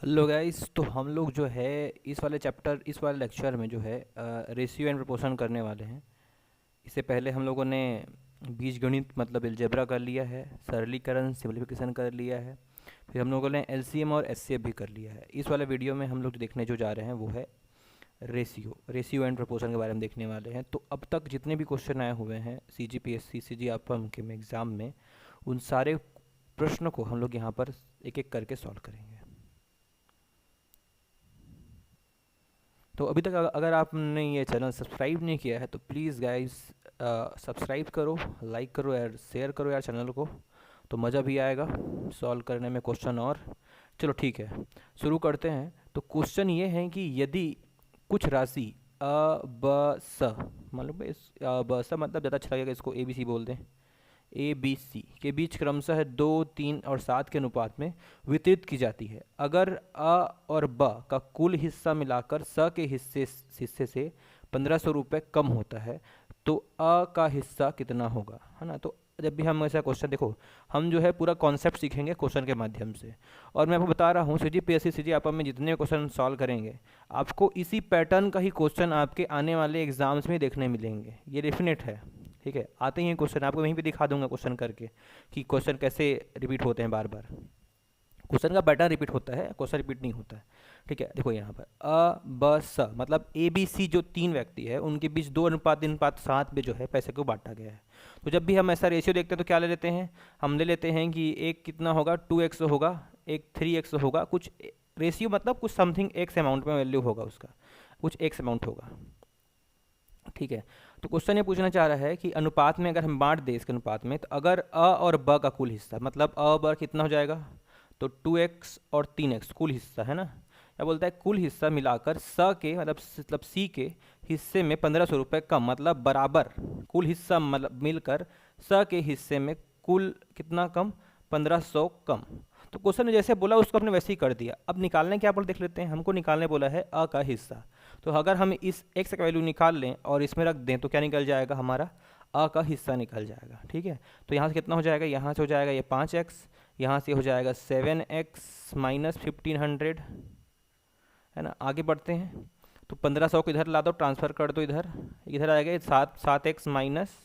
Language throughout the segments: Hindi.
Hello guys. तो हम लोग जो है इस वाले लेक्चर में जो है रेशियो एंड प्रोपोर्शन करने वाले हैं। इससे पहले हम लोगों ने बीजगणित मतलब अलजेब्रा कर लिया है, सरलीकरण सिंपलीफिकेशन कर लिया है, फिर हम लोगों ने एलसीएम और एचसीएफ भी कर लिया है। इस वाले वीडियो में हम लोग देखने जो जा रहे हैं वो है रेशियो एंड प्रोपोर्शन के बारे में देखने वाले हैं। तो अब तक जितने भी क्वेश्चन आए हुए हैं सीजीपीएससी सीजी आपम के एग्ज़ाम में, उन सारे प्रश्नों को हम लोग यहाँ पर एक एक करके सॉल्व करेंगे। तो अभी तक अगर आपने ये चैनल सब्सक्राइब नहीं किया है तो प्लीज़ गाइस सब्सक्राइब करो, लाइक करो यार, शेयर करो यार चैनल को, तो मज़ा भी आएगा सॉल्व करने में क्वेश्चन। और चलो ठीक है, शुरू करते हैं। तो क्वेश्चन ये है कि यदि कुछ राशि अ ब स, मान लो इस ब स मतलब ज़्यादा अच्छा लगेगा, इसको ए बी सी बोल दें, ए बी सी के बीच क्रमशः 2, 3 और 7 के अनुपात में वितरित की जाती है। अगर अ और ब का कुल हिस्सा मिलाकर स के हिस्से से 1500 रुपये कम होता है तो अ का हिस्सा कितना होगा, है ना। तो जब भी हम ऐसा क्वेश्चन, देखो हम जो है पूरा कॉन्सेप्ट सीखेंगे क्वेश्चन के माध्यम से। और मैं आपको बता रहा हूँ सीजीपीएससी सीजी आपा में जितने क्वेश्चन सॉल्व करेंगे आपको इसी पैटर्न का ही क्वेश्चन आपके आने वाले एग्जाम्स में देखने मिलेंगे, ये डेफिनेट है। ठीक है, आते ही हैं क्वेश्चन, आपको वहीं पे दिखा दूंगा क्वेश्चन करके कि क्वेश्चन कैसे रिपीट होते हैं बार बार। क्वेश्चन का पैटर्न रिपीट होता है, क्वेश्चन रिपीट नहीं होता है। ठीक है, देखो यहाँ पर अ ब स मतलब ए बी सी जो तीन व्यक्ति है उनके बीच 2:3:7 में जो है पैसे को बांटा गया है। तो जब भी हम ऐसा रेशियो देखते हैं तो क्या ले लेते हैं, हम ले लेते हैं कि एक कितना होगा 2x होगा, एक 3x होगा, कुछ रेशियो मतलब कुछ समथिंग एक्स अमाउंट में वैल्यू होगा उसका, कुछ एक्स अमाउंट होगा। ठीक है, तो क्वेश्चन ये पूछना चाह रहा है कि अनुपात में अगर हम बांट दें इसके अनुपात में, तो अगर अ और ब का कुल हिस्सा मतलब अ ब कितना हो जाएगा, तो 2x और 3x कुल हिस्सा है ना। क्या बोलता है, कुल हिस्सा मिलाकर स के मतलब सी के हिस्से में 1500 रुपये कम, मतलब बराबर कुल हिस्सा मतलब मिलकर स के हिस्से में कुल कितना कम, 1500 कम। तो क्वेश्चन ने जैसे बोला उसको हमने वैसे ही कर दिया। अब निकालने क्या बोल देख लेते हैं, हमको निकालने बोला है अ का हिस्सा। तो अगर हम इस x का वैल्यू निकाल लें और इसमें रख दें तो क्या निकल जाएगा, हमारा अ का हिस्सा निकल जाएगा। ठीक है, तो यहाँ से कितना हो जाएगा, यहाँ से हो जाएगा ये 5x, यहाँ से हो जाएगा 7x माइनस 1500, है ना। आगे बढ़ते हैं, तो 1500 को इधर ला दो, ट्रांसफ़र कर दो इधर, इधर आएगा 7x माइनस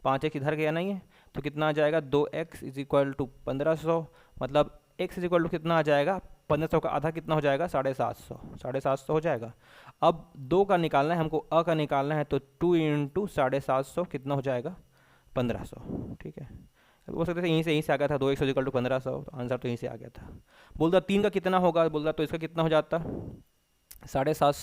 5x इधर गया नहीं है, तो कितना आ जाएगा 2x इज इक्वल टू 1500, मतलब x इज इक्वल टू कितना आ जाएगा, 1500 का आधा कितना हो जाएगा, 750, 750 हो जाएगा। अब 2 का निकालना है हमको, अ का निकालना है, तो 2 इंटू 750 कितना हो जाएगा, 1500। ठीक है, बोल सकते थे यहीं से आ गया था, 2x इक्वल टू 1500, तो आंसर तो यहीं से आ गया था। बोलता 3 का कितना होगा, बोलता तो इसका कितना हो जाता, 750,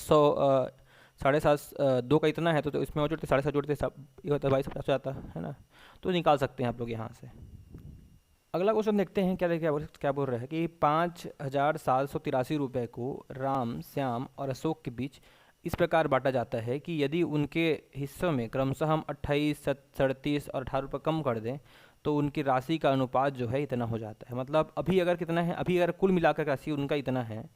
750 2 का इतना है तो इसमें और जोड़ते 750 जोड़ते सब ये होता है 2250 जाता है ना। तो निकाल सकते हैं आप लोग यहाँ से। अगला क्वेश्चन देखते हैं क्या बोल रहा है कि 5783 रुपये को राम, श्याम और अशोक के बीच इस प्रकार बांटा जाता है कि यदि उनके हिस्सों में क्रमशः हम 28, 37 और 18 रुपये कम कर दें तो उनकी राशि का अनुपात जो है इतना हो जाता है। मतलब अभी अगर कितना है, अभी अगर कुल मिलाकर राशि उनका इतना है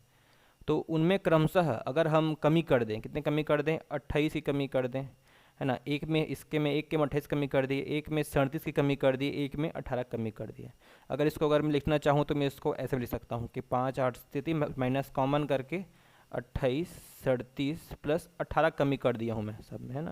तो उनमें क्रमशः अगर हम कमी कर दें, कितने कमी कर दें, 28 की कमी कर दें, है ना। एक में इसके में एक के में 28 कमी कर दी, एक में 37 की कमी कर दी, एक में 18 कमी कर दी है। अगर मैं लिखना चाहूँ तो मैं इसको ऐसे भी लिख सकता हूँ कि 5 8 स्थिति माइनस कॉमन करके 28 37 प्लस 18 कमी कर दिया हूँ मैं सब में, है ना।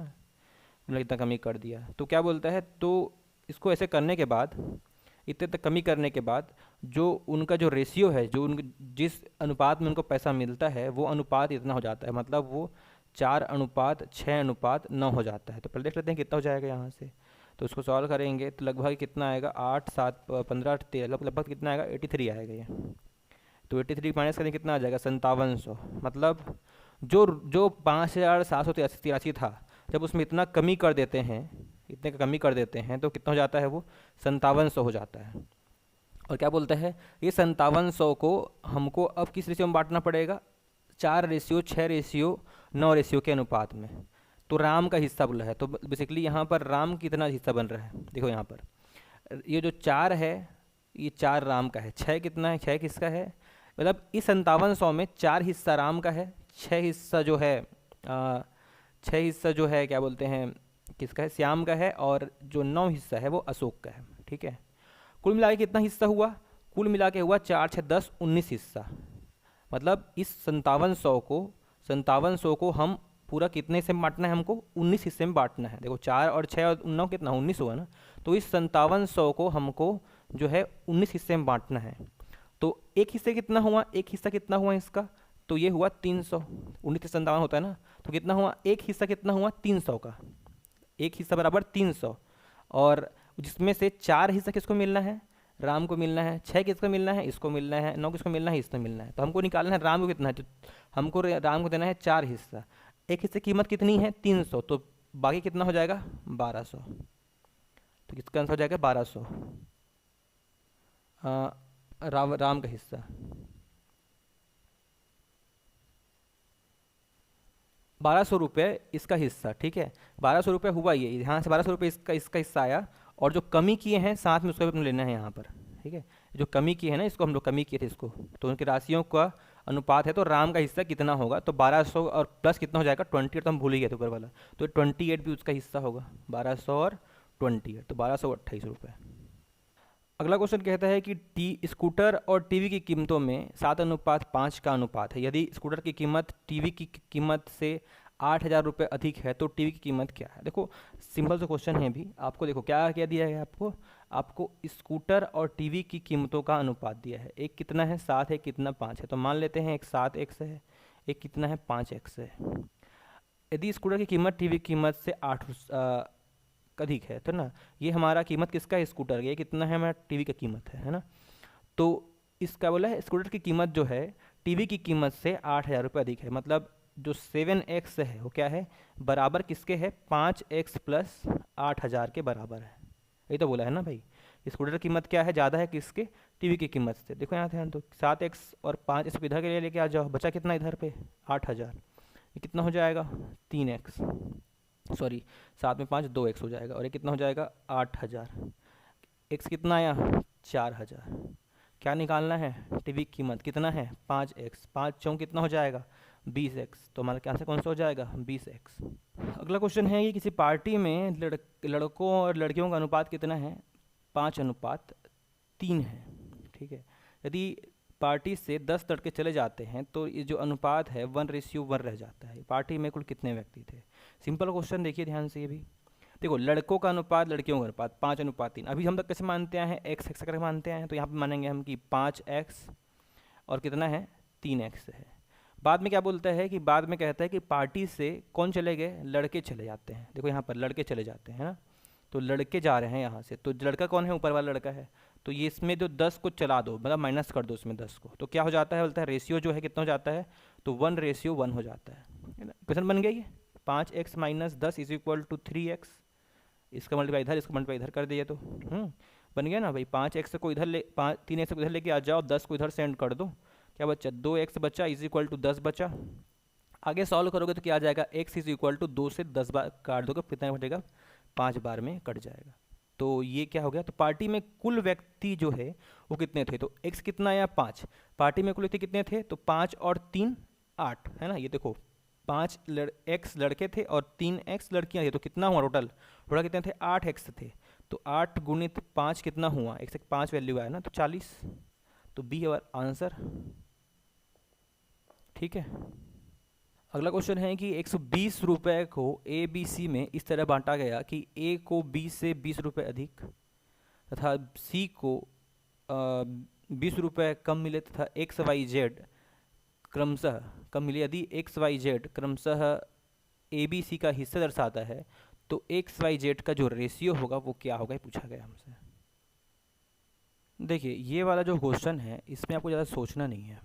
मैंने इतना कमी कर दिया, तो क्या बोलता है, तो इसको ऐसे करने के बाद, इतने तक कमी करने के बाद जो उनका जो रेशियो है, जो उन जिस अनुपात में उनको पैसा मिलता है वो अनुपात इतना हो जाता है, मतलब वो 4:6:9 हो जाता है। तो पहले देख लेते हैं कितना हो जाएगा यहाँ से। तो उसको सॉल्व करेंगे तो लगभग कितना आएगा, 8 7 15 13, लगभग कितना आएगा 83 आएगा ये। तो 83 माइनस करेंगे कितना आ जाएगा, 5700। मतलब जो जो 5783 था, जब उसमें इतना कमी कर देते हैं, इतने का कमी कर देते हैं तो कितना हो जाता है, वो 5700 हो जाता है। और क्या बोलता है, ये 5700 को हमको अब किस रेशियो में बांटना पड़ेगा, 4:6:9 के अनुपात में। तो राम का हिस्सा बोला है, तो बेसिकली यहाँ पर राम कितना हिस्सा बन रहा है, देखो यहाँ पर ये जो 4 है ये 4 राम का है, 6 कितना है, 6 किसका है, मतलब इस 5700 में 4 हिस्सा राम का है, 6 हिस्सा जो है 6 हिस्सा जो है क्या बोलते हैं किसका है, श्याम का है, और जो 9 हिस्सा है वो अशोक का है। ठीक है, कुल मिला के कितना हिस्सा हुआ, कुल मिला के हुआ 4 6 10 19 हिस्सा। मतलब इस 5700 को हम पूरा कितने हिस्से में बांटना है, हमको 19 हिस्से में बांटना है। देखो 4 और 6 और 9 कितना 19 हुआ ना, तो इस 5700 को हमको जो है 19 हिस्से में बांटना है। तो एक हिस्से कितना हुआ, एक हिस्सा कितना हुआ इसका, तो ये हुआ 300। 19 होता है ना, तो कितना हुआ, एक हिस्सा कितना हुआ 300 का, एक हिस्सा बराबर 300। और जिसमें से 4 हिस्सा किसको मिलना है, राम को मिलना है। 6 किसको मिलना है, इसको मिलना है। 9 किसको मिलना है, इसको मिलना है। तो हमको निकालना है राम को कितना है, तो हमको राम को देना है 4 हिस्सा। एक हिस्से की कीमत कितनी है 300, तो बाकी कितना हो जाएगा 1200। तो किसका आंसर हो जाएगा 1200, राम का हिस्सा। 1200 रुपये इसका हिस्सा, ठीक है। 1200 रुपये हुआ, ये यहाँ से 1200 रुपये इसका इसका हिस्सा आया। और जो कमी किए हैं साथ में उसको भी अपने लेना है यहाँ पर, ठीक है। जो कमी किए हैं ना, इसको हम लोग कमी किए थे इसको, तो उनकी राशियों का अनुपात है। तो राम का हिस्सा कितना होगा, तो 1200 और प्लस कितना हो जाएगा 28, तो हम भूल ही गए थे ऊपर वाला। तो 28 भी उसका हिस्सा होगा, 1200 और 28, तो 1228 रुपये। अगला क्वेश्चन कहता है कि स्कूटर और टीवी की कीमतों में 7:5 का अनुपात है। यदि स्कूटर की कीमत टीवी की कीमत से 8,000 रुपये अधिक है तो टीवी की कीमत क्या है। देखो सिंपल सा क्वेश्चन है भी, आपको देखो क्या क्या दिया है, आपको स्कूटर और टीवी की कीमतों का अनुपात दिया है। एक कितना है 7 है, कितना 5 है। तो मान लेते हैं एक 7x है, एक कितना है 5x है। यदि स्कूटर की कीमत टीवी की कीमत से 8 अधिक है तो ना, ये हमारा कीमत किसका है, स्कूटर, ये कितना है हमारा टीवी का कीमत है ना। तो इसका बोला है स्कूटर की कीमत जो है टीवी की कीमत से 8,000 रुपये अधिक है। मतलब जो 7x है वो क्या है, बराबर किसके है 5x प्लस 8,000 के बराबर है। यही तो बोला है ना भाई, स्कूटर की कीमत क्या है, ज़्यादा है किसके, टीवी की कीमत से। देखो यहाँ ध्यान दो, 7x और 5 इसको इधर के लिए लेके आ जाओ, बचा कितना इधर पे 8,000। ये कितना हो जाएगा 3x, सॉरी 7 में 5 2x हो जाएगा। और ये कितना हो जाएगा 8,000। x कितना आया 4,000। क्या निकालना है, टीवी की कीमत कितना है 5x, 5 चौक कितना हो जाएगा 20x। तो हमारा आंसर कौन सा हो जाएगा 20x। अगला क्वेश्चन है कि किसी पार्टी में लड़कों और लड़कियों का अनुपात कितना है, 5:3 है, ठीक है। यदि पार्टी से 10 लड़के चले जाते हैं तो ये जो अनुपात है 1:1 रह जाता है। पार्टी में कुल कितने व्यक्ति थे। सिंपल क्वेश्चन, देखिए ध्यान से। ये भी देखो, लड़कों का अनुपात लड़कियों का अनुपात 5:3। अभी हम तक कैसे मानते हैं, एक्स एक्स करके मानते हैं। तो यहाँ पे मानेंगे हम कि 5x और कितना है 3x है। बाद में क्या बोलता है कि बाद में कहता है कि पार्टी से कौन चले गए, लड़के चले जाते हैं। देखो यहाँ पर लड़के चले जाते हैं ना, तो लड़के जा रहे हैं यहाँ से। तो लड़का कौन है, ऊपर वाला लड़का है। तो ये इसमें जो 10 को चला दो, मतलब माइनस कर दो इसमें 10 को, तो क्या हो जाता है, बोलता है रेशियो जो है कितना हो जाता है, तो 1:1 हो जाता है ना। क्वेश्चन बन गया ये 5x minus 10 is equal to 3x। इसका मल्टीप्लाई इधर, इसका मल्टीप्लाई इधर कर दिया तो बन गया ना भाई। 5x को इधर ले, 3x को इधर लेके आ जाओ, 10 को इधर सेंड कर दो, क्या बच्चा 2x बचा इज इक्वल टू 10 बचा। आगे सॉल्व करोगे तो क्या आ जाएगा, x इज इक्वल टू 2 से 10 बार काट दोगे, कितना घटेगा 5 बार में कट जाएगा। तो ये क्या हो गया, तो पार्टी में कुल व्यक्ति जो है वो कितने थे, तो x कितना आया 5। पार्टी में कुल व्यक्ति कितने थे, तो 5 और 3 8 है ना। ये देखो 5 x लड़के थे और 3x लड़कियां थी, तो कितना हुआ टोटल, टोटल कितने थे 8x थे। तो 8 गुणित 5 कितना हुआ, 1 से 5 वैल्यू आया ना, तो 40। तो बी है आंसर, ठीक है। अगला क्वेश्चन है कि 120 रुपये को ए बी सी में इस तरह बांटा गया कि ए को बी से 20 रुपये अधिक तथा सी को 20 रुपये कम मिले तथा एक्स वाई जेड क्रमशः कम मिले। यदि एक्स वाई जेड क्रमशः ए बी सी का हिस्सा दर्शाता है तो एक्स वाई जेड का जो रेशियो होगा वो क्या होगा, ये पूछा गया हमसे। देखिए ये वाला जो क्वेश्चन है इसमें आपको ज़्यादा सोचना नहीं है,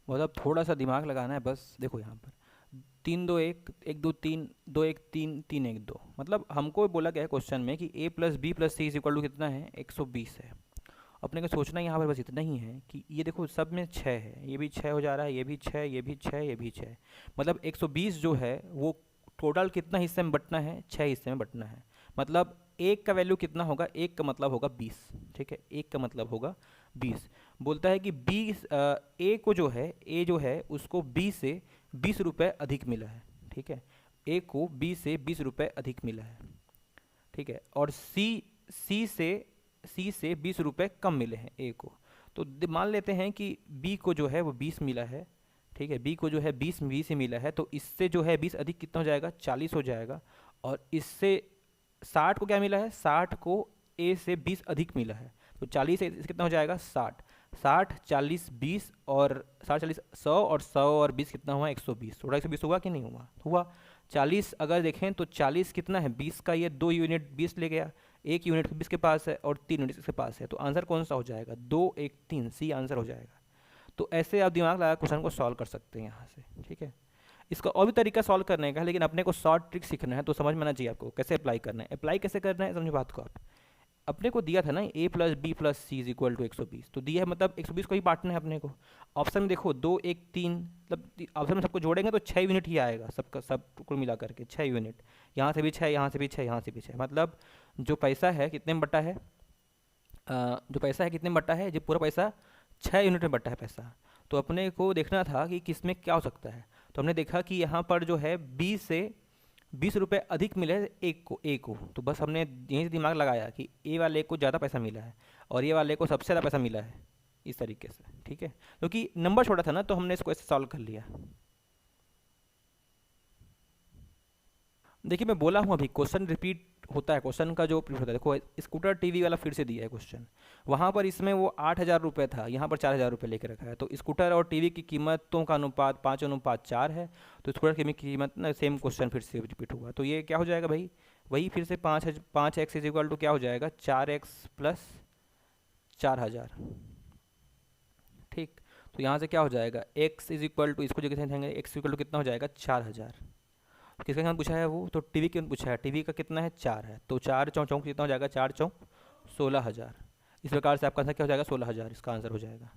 मतलब थोड़ा सा दिमाग लगाना है बस। देखो यहाँ पर 3 2 1 1 2 3 2 1 3 3 1 2, मतलब हमको बोला गया है क्वेश्चन में कि a plus B plus C is equal to कितना है 120 है। अपने को सोचना यहाँ पर बस इतना ही है कि ये देखो सब में 6 है, ये भी 6 हो जा रहा है, ये भी 6, ये भी 6, ये भी 6, मतलब 120 जो है वो टोटल कितना हिस्से में बटना है, 6 हिस्से में बटना है। मतलब एक का वैल्यू कितना होगा, एक का मतलब होगा 20, ठीक है, एक का मतलब होगा 20। बोलता है कि ए को जो है, ए जो है उसको बी से 20 रुपये अधिक मिला है, ठीक है। ए को बी से 20 रुपये अधिक मिला है, ठीक है। और सी से 20 रुपये कम मिले हैं ए को। तो मान लेते हैं कि बी को जो है वो 20 मिला है, ठीक है, बी को जो है 20 से मिला है, तो इससे जो है 20 अधिक कितना हो जाएगा, 40 हो जाएगा। और इससे 60 को क्या मिला है, 60 को ए से 20 अधिक मिला है, तो 40 से इस कितना हो जाएगा 60, 60 40 20 और 60 40 100 और 100 और 20 कितना हुआ 120, थोड़ा 120 हुआ कि नहीं हुआ, हुआ। 40 अगर देखें तो 40 कितना है 20 का, ये 2 यूनिट 20 ले गया, 1 यूनिट 20 के पास है और 3 यूनिट इसके पास है, तो आंसर कौन सा हो जाएगा, 2 1 3, सी आंसर हो जाएगा। तो ऐसे आप दिमाग लगा क्वेश्चन को सॉल्व कर सकते हैं यहाँ से, ठीक है। इसका और भी तरीका सॉल्व करने का है, लेकिन अपने को शॉर्ट ट्रिक सीखना है, तो समझ में आना चाहिए आपको कैसे अप्लाई करना है। अप्लाई कैसे करना है समझो बात को आप, अपने को दिया था ना a plus B plus C is equal to 120, तो दिया है मतलब 120 को ही बांटना है अपने को। ऑप्शन में देखो 2 1 3, मतलब ऑप्शन में सबको जोड़ेंगे तो 6 यूनिट ही आएगा, सबका सब कुल मिला करके 6 यूनिट, यहाँ से भी 6, यहाँ से भी 6, यहाँ से भी 6, मतलब जो पैसा है कितने में बटा है, जो पैसा है कितने में बटा है, जो पूरा पैसा 6 यूनिट में बटा है पैसा। तो अपने को देखना था कि किस में क्या हो सकता है, तो हमने देखा कि यहाँ पर जो है 20 से 20 रुपये अधिक मिले ए को, तो बस हमने यहीं से दिमाग लगाया कि ए वाले को ज़्यादा पैसा मिला है और ये वाले को सबसे ज़्यादा पैसा मिला है, इस तरीके से, ठीक है, क्योंकि नंबर छोटा था ना, तो हमने इसको ऐसे सॉल्व कर लिया। देखिए मैं बोला हूँ अभी क्वेश्चन रिपीट होता है, क्वेश्चन का जो रिपीट होता है, देखो स्कूटर टीवी वाला फिर से दिया है क्वेश्चन, वहाँ पर इसमें वो 8,000 रुपये था, यहाँ पर 4,000 रुपये लेके रखा है, तो स्कूटर और टीवी की कीमतों का अनुपात 5:4 है, तो स्कूटर की कीमत ना सेम क्वेश्चन फिर से रिपीट हुआ, तो ये क्या हो जाएगा भाई, वही फिर से 5x इज इक्वल टू क्या हो जाएगा 4x प्लस 4,000, ठीक। तो यहाँ से क्या हो जाएगा x इज इक्वल टू, इसको जगह से देंगे x इक्वल टू कितना हो जाएगा 4,000, किसका नाम पूछा है वो, तो टीवी क्यों पूछा है, टीवी का कितना है 4 है, तो 4 चौक कितना हो जाएगा 4 चौक 16,000, इस प्रकार से आपका आंसर क्या हो जाएगा 16,000, इसका आंसर हो जाएगा।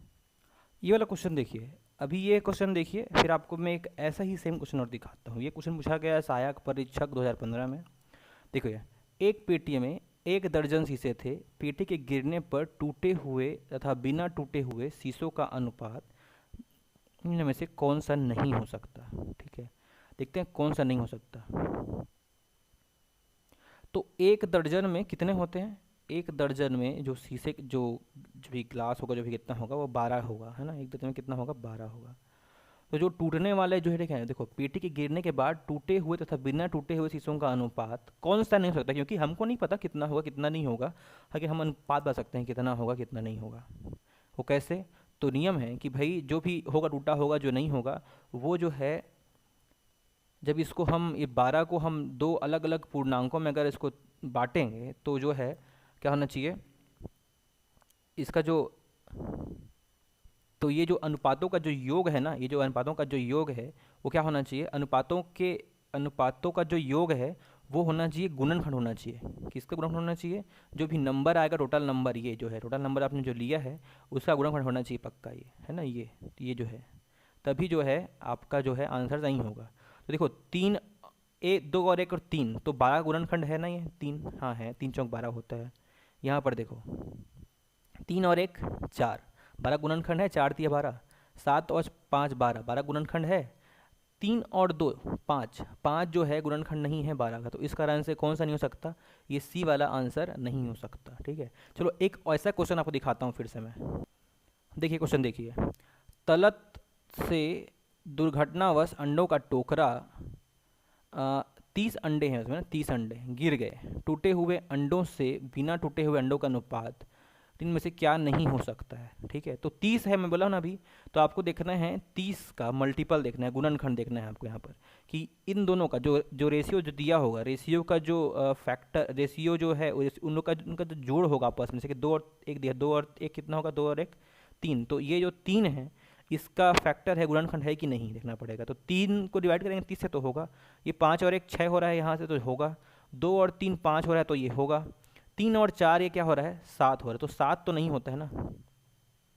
ये वाला क्वेश्चन देखिए, अभी ये क्वेश्चन देखिए, फिर आपको मैं एक ऐसा ही सेम क्वेश्चन और दिखाता हूँ। ये क्वेश्चन पूछा गया है सहायक परीक्षक 2015 में। देखो ये, एक पेटी में 1 दर्जन शीशे थे, पेटी के गिरने पर टूटे हुए तथा बिना टूटे हुए शीशों का अनुपात इनमें से कौन सा नहीं हो सकता, ठीक है, देखते हैं कौन सा नहीं हो सकता। तो 1 दर्जन में कितने होते हैं, 1 दर्जन में जो शीशे जो भी ग्लास होगा, जो भी कितना होगा वो 12 होगा, है ना, 1 दर्जन में कितना होगा 12 होगा। तो जो टूटने वाले जो है देखो पेटी के गिरने के बाद टूटे हुए तथा बिना टूटे हुए शीशों का अनुपात कौन सा नहीं हो सकता, क्योंकि हमको नहीं पता कितना होगा कितना नहीं होगा, हालांकि हम अनुपात बता सकते हैं कितना होगा कितना नहीं होगा। वो कैसे, तो नियम है कि भाई जो भी होगा टूटा होगा, जो नहीं होगा वो जो है, जब इसको हम ये 12 को हम 2 अलग अलग पूर्णांकों में अगर इसको बांटेंगे तो जो है क्या होना चाहिए, इसका जो, तो ये जो अनुपातों का जो योग है ना, ये जो अनुपातों का जो योग है वो क्या होना चाहिए, अनुपातों का जो योग है वो होना चाहिए गुणनखंड होना चाहिए। किसका गुणनखंड होना चाहिए, जो भी नंबर आएगा टोटल नंबर, ये जो है टोटल नंबर आपने जो लिया है उसका गुणनखंड होना चाहिए पक्का, ये है ना, ये जो है, तभी जो है आपका जो है आंसर सही होगा। तो देखो 3 1 2 और 1 और 3, तो 12 गुणनखंड है ना, ये 3, हाँ है, 3 चौक 12 होता है। यहाँ पर देखो 3 और 1 4, 12 गुणनखंड है, 4 3 12, 7 और 5 12, 12 गुणनखंड है, 3 और 2 5, 5 जो है गुणनखंड नहीं है 12 का, तो इस कारण से कौन सा नहीं हो सकता, ये सी वाला आंसर नहीं हो सकता, ठीक है। चलो एक ऐसा क्वेश्चन आपको दिखाता हूँ फिर से मैं, देखिए क्वेश्चन देखिए, तलत से दुर्घटनावश अंडों का टोकरा, 30 अंडे हैं उसमें ना, 30 अंडे गिर गए, टूटे हुए अंडों से बिना टूटे हुए अंडों का अनुपात इनमें से क्या नहीं हो सकता है, ठीक है। तो 30 है मैं बोला ना अभी, तो आपको देखना है 30 का मल्टीपल देखना है, गुणनखंड देखना है आपको यहाँ पर, कि इन दोनों का जो रेशियो जो दिया होगा, रेशियो का जो फैक्टर रेशियो जो है उन लोग का उनका जो जोड़ होगा आपस में से, कि 2 और 1 दिया, 2 और 1 कितना होगा, 2 और 1 3, तो ये जो 3 है इसका फैक्टर है, गुणनखंड है कि नहीं देखना पड़ेगा। तो 3 को डिवाइड करेंगे 30 से तो होगा, ये 5 और 1 6 हो रहा है यहाँ से तो होगा, 2 और 3 5 हो रहा है तो ये होगा, 3 और 4 ये क्या हो रहा है 7 हो रहा है, तो 7 तो नहीं होता है ना,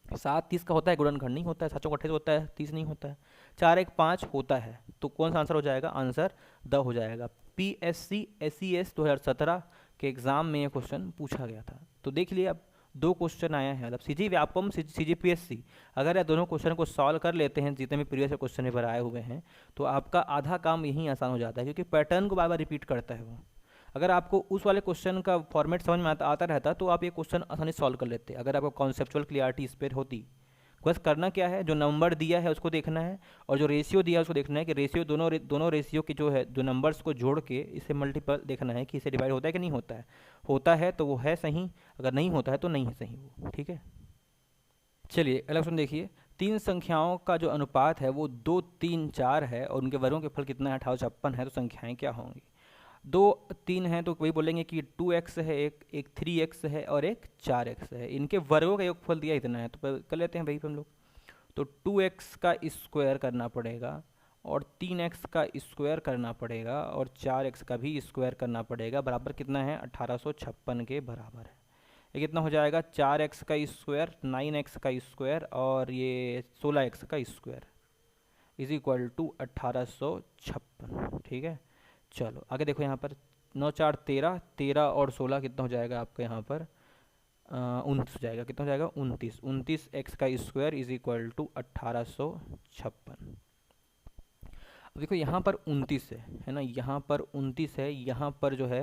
7 30 का होता है, गुणनखंड नहीं होता है, 7 चौक 28 होता है, 30 नहीं होता है, 4 1 5 होता है, तो कौन सा आंसर हो जाएगा, आंसर द हो जाएगा। PSC SES 2017 के एग्जाम में ये क्वेश्चन पूछा गया था। तो देख लिए अब 2 क्वेश्चन आया है, मतलब CG व्यापम CGPSC, अगर ये दोनों क्वेश्चन को सॉल्व कर लेते हैं जितने भी प्रीवियस क्वेश्चन पेपर आए हुए हैं, तो आपका आधा काम यहीं आसान हो जाता है, क्योंकि पैटर्न को बार बार रिपीट करता है वो। अगर आपको उस वाले क्वेश्चन का फॉर्मेट समझ में आता रहता तो आप ये क्वेश्चन आसानी सॉल्व कर लेते, अगर आपको कॉन्सेप्चुअल क्लियरिटी इस पर होती। बस करना क्या है, जो नंबर दिया है उसको देखना है और जो रेशियो दिया है उसको देखना है कि रेशियो दोनों रेशियो की जो है, जो नंबर्स को जोड़ के इसे मल्टीपल देखना है कि इसे डिवाइड होता है कि नहीं होता है। होता है तो वो है सही, अगर नहीं होता है तो नहीं है सही वो, ठीक है। चलिए अगला क्वेश्चन देखिए, तीन संख्याओं का जो अनुपात है वो 2, 3, 4 है और उनके वर्गों के फल कितना है, 1856 है, तो संख्याएं क्या होंगी। 2, 3 है तो वही बोलेंगे कि 2x है, एक 3x है और एक 4x है, इनके वर्गों का योगफल दिया इतना है, तो कर लेते हैं भाई हम लोग। तो 2x का स्क्वायर करना पड़ेगा और 3x का स्क्वायर करना पड़ेगा और 4x का भी स्क्वायर करना पड़ेगा, बराबर कितना है, 1856 के बराबर है। ये कितना हो जाएगा, 4x का स्क्वायर, 9x का स्क्वायर और ये 16x का स्क्वायर इज इक्वल टू 1856, ठीक है। चलो आगे देखो यहाँ पर, 9, 4, 13, 13 और 16 कितना हो जाएगा आपका यहाँ पर 29 हो जाएगा, कितना हो जाएगा 29, 29x का स्क्वायर इज इक्वल टू 1856। अब देखो यहाँ पर 29 है ना, यहाँ पर 29 है, यहाँ पर जो है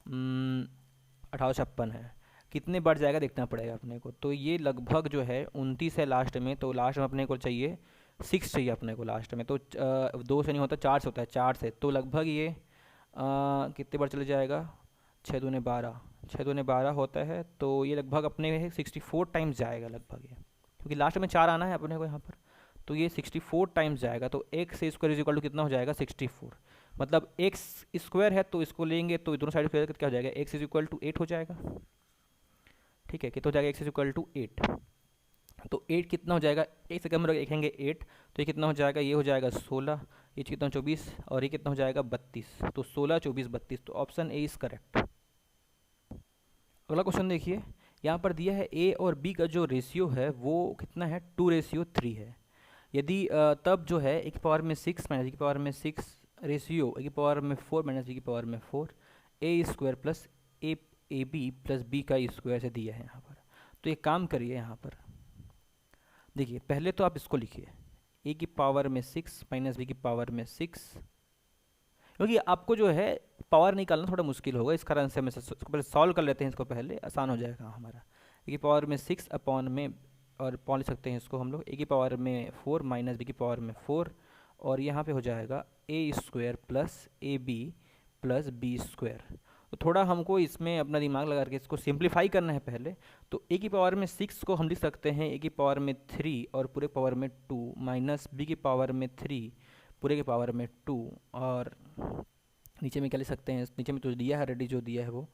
1856 है, कितने बढ़ जाएगा देखना पड़ेगा अपने को। तो ये लगभग जो है 29 है लास्ट में, तो लास्ट में अपने को चाहिए 6 चाहिए अपने को लास्ट में, तो 2 से नहीं होता 4 से होता है, 4 से, तो लगभग ये कितने बार चले जाएगा, 6 दूने 12, 6 दूने 12 होता है, तो ये लगभग अपने 64 टाइम्स जाएगा लगभग ये, क्योंकि लास्ट में 4 आना है अपने को यहाँ पर, तो ये 64 टाइम्स जाएगा। तो x square is equal to कितना हो जाएगा 64, मतलब x स्क्वायर है तो इसको लेंगे तो दोनों साइड स्क्वायर क्या हो जाएगा, x इज इक्वल टू 8 हो जाएगा, ठीक है। कितना हो जाएगा, x इज इक्वल टू 8, तो 8 कितना हो जाएगा, एक से कम रखेंगे 8, तो ये कितना हो जाएगा, ये हो जाएगा 16, ये कितना 24 और ये कितना हो जाएगा 32, तो 16, 24, 32, तो ऑप्शन ए इज करेक्ट। अगला क्वेश्चन देखिए, यहाँ पर दिया है a और b का जो रेशियो है वो कितना है, 2:3 है। यदि तब जो है e की पावर में 6 माइनस e की पावर में 6 रेशियो e की पावर में 4 माइनस b की पावर में 4 a square plus A B plus B का स्क्वायर से दिया है यहाँ पर। तो ये काम करिए, यहाँ पर देखिए, पहले तो आप इसको लिखिए a की पावर में 6 माइनस बी की पावर में 6, क्योंकि आपको जो है पावर निकालना थोड़ा मुश्किल होगा, इस कारण से हम इसको पहले सॉल्व कर लेते हैं, इसको पहले आसान हो जाएगा हमारा। ए की पावर में 6 अपॉन में, और पॉन लिख सकते हैं इसको हम लोग, ए की पावर में 4 माइनस बी की पावर में 4, और यहाँ पे हो जाएगा A square plus A B plus B square. तो थोड़ा हमको इसमें अपना दिमाग लगा के इसको सिंप्लीफाई करना है पहले। तो ए की पावर में 6 को हम लिख सकते हैं ए की पावर में 3 और पूरे पावर में 2 माइनस बी की पावर में 3 पूरे के पावर में 2, और नीचे में क्या लिख सकते हैं, नीचे में तो दिया है रेडी, जो दिया है वो,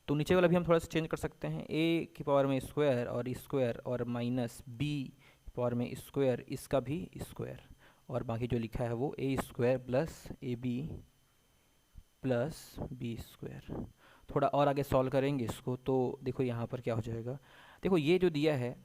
तो नीचे वाला भी हम थोड़ा सा चेंज कर सकते हैं, ए की पावर में स्क्वायर और माइनस बी की पावर में स्क्वायर, इसका भी स्क्वायर, और बाकी जो लिखा है वो A square plus A B plus B square. थोड़ा और आगे सॉल्व करेंगे इसको, तो देखो यहाँ पर क्या हो जाएगा, देखो ये जो दिया है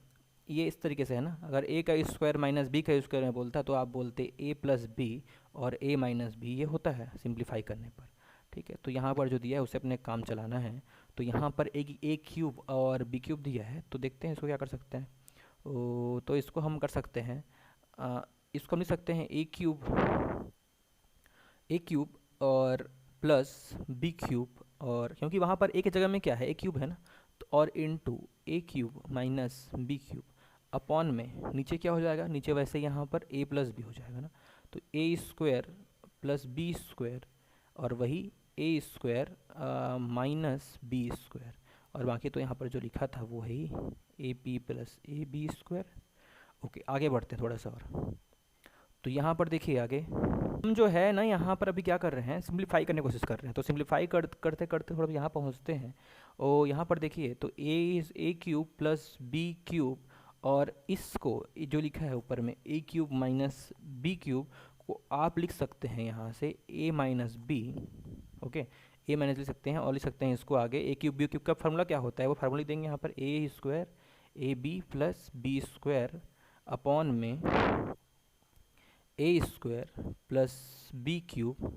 ये इस तरीके से है ना, अगर a का स्क्वायर माइनस बी का स्क्वायर में बोलता तो आप बोलते a प्लस बी और a माइनस बी, ये होता है सिंप्लीफाई करने पर, ठीक है। तो यहाँ पर जो दिया है उसे अपने काम चलाना है। तो यहाँ पर a क्यूब और b क्यूब दिया है, तो देखते हैं इसको क्या कर सकते हैं। तो इसको हम कर सकते हैं, इसको हम लिख सकते हैं a क्यूब और प्लस b क्यूब, और क्योंकि वहाँ पर a की जगह में क्या है, a क्यूब है ना, तो और into a cube minus b cube upon में नीचे क्या हो जाएगा, नीचे वैसे यहाँ पर a प्लस बी हो जाएगा ना, तो a square plus B square और वही a square minus B square, और बाकी तो यहाँ पर जो लिखा था वो है A P plus A B square. Okay, आगे बढ़ते हैं थोड़ा सा और। तो यहाँ पर देखिए आगे हम जो है ना, यहाँ पर अभी क्या कर रहे हैं, सिंप्लीफाई करने की कोशिश कर रहे हैं। तो सिंप्लीफाई करते करते थोड़ा यहाँ पहुँचते हैं, और यहाँ पर देखिए तो A cube plus B cube, और इसको जो लिखा है ऊपर में A cube minus B cube को आप लिख सकते हैं यहाँ से A minus B, okay, A minus लिख सकते हैं, और लिख सकते हैं इसको आगे ए क्यूब बी क्यूब का फार्मूला क्या होता है, वो फार्मूला देंगे यहाँ पर A square A B plus B square upon में A square plus B cube,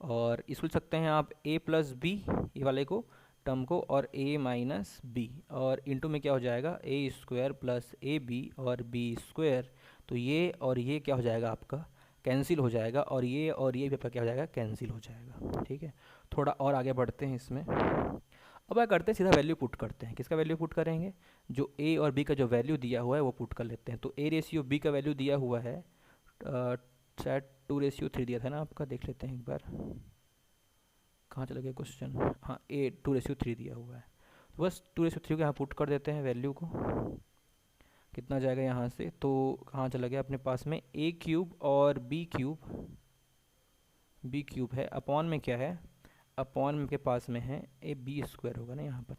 और इसको लिख सकते हैं आप ए प्लस बी, ये वाले को टर्म को, और ए माइनस बी, और इंटू में क्या हो जाएगा A square plus A B और बी स्क्वायर। तो ये और ये क्या हो जाएगा आपका कैंसिल हो जाएगा, और ये भी आपका क्या हो जाएगा, कैंसिल हो जाएगा। ठीक है, थोड़ा और आगे बढ़ते हैं इसमें। अब क्या करते हैं, सीधा वैल्यू पुट करते हैं। किसका वैल्यू पुट करेंगे, जो ए और बी का जो वैल्यू दिया हुआ है वो पुट कर लेते हैं। तो ए रेशियो बी का वैल्यू दिया हुआ है, शायद 2:3 दिया था ना आपका, देख लेते हैं एक बार, कहाँ चला गया क्वेश्चन। हाँ, ए 2:3 दिया हुआ है, तो बस 2:3 को यहाँ पुट कर देते हैं वैल्यू को। कितना जाएगा यहाँ से, तो कहाँ चला गया अपने पास में, ए क्यूब और बी क्यूब है, अपॉन में क्या है, अपॉन में के पास में है ए बी स्क्वायर होगा ना यहाँ पर।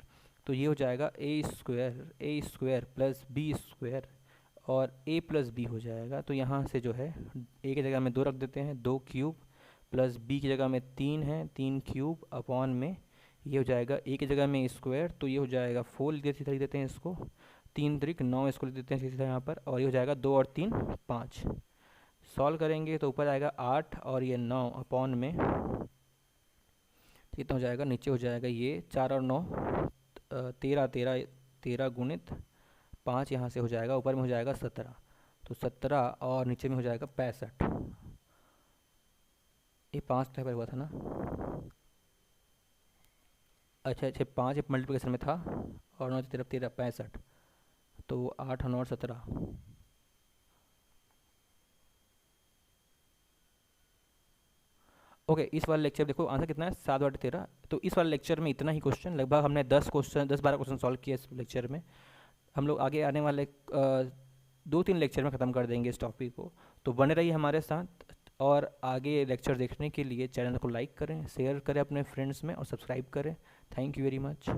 तो ये हो जाएगा A square plus B square, और ए प्लस बी हो जाएगा। तो यहाँ से जो है ए की जगह में 2 रख देते हैं, 2 क्यूब, प्लस बी की जगह में 3 है, 3 क्यूब, अपॉन में ये हो जाएगा ए की जगह में स्क्वायर, तो ये हो जाएगा 4 लिख देते हैं इसको, 3 त्रिक 9 इसको लिख देते हैं सीधा यहाँ पर, और ये हो जाएगा 2 और 3 5। सॉल्व करेंगे तो ऊपर आएगा 8 और ये 9, अपॉन में कितना हो जाएगा, नीचे हो जाएगा ये 4 और 9 13, 13 13 गुणित 5 यहाँ से हो जाएगा, ऊपर में हो जाएगा 17, तो 17 और नीचे में हो जाएगा 65। ये 5 पर हुआ था ना, अच्छा अच्छा, 5 मल्टीप्लिकेशन में था, और 9 13 13 65, तो 8 और 9 17। ओके, इस वाले लेक्चर देखो आंसर कितना है, 7/13। तो इस वाले लेक्चर में इतना ही क्वेश्चन, लगभग हमने 10-12 क्वेश्चन सॉल्व किए इस लेक्चर में। हम लोग आगे आने वाले 2-3 लेक्चर में ख़त्म कर देंगे इस टॉपिक को। तो बने रहिए हमारे साथ, और आगे लेक्चर देखने के लिए चैनल को लाइक करें, शेयर करें अपने फ्रेंड्स में, और सब्सक्राइब करें। Thank you very much.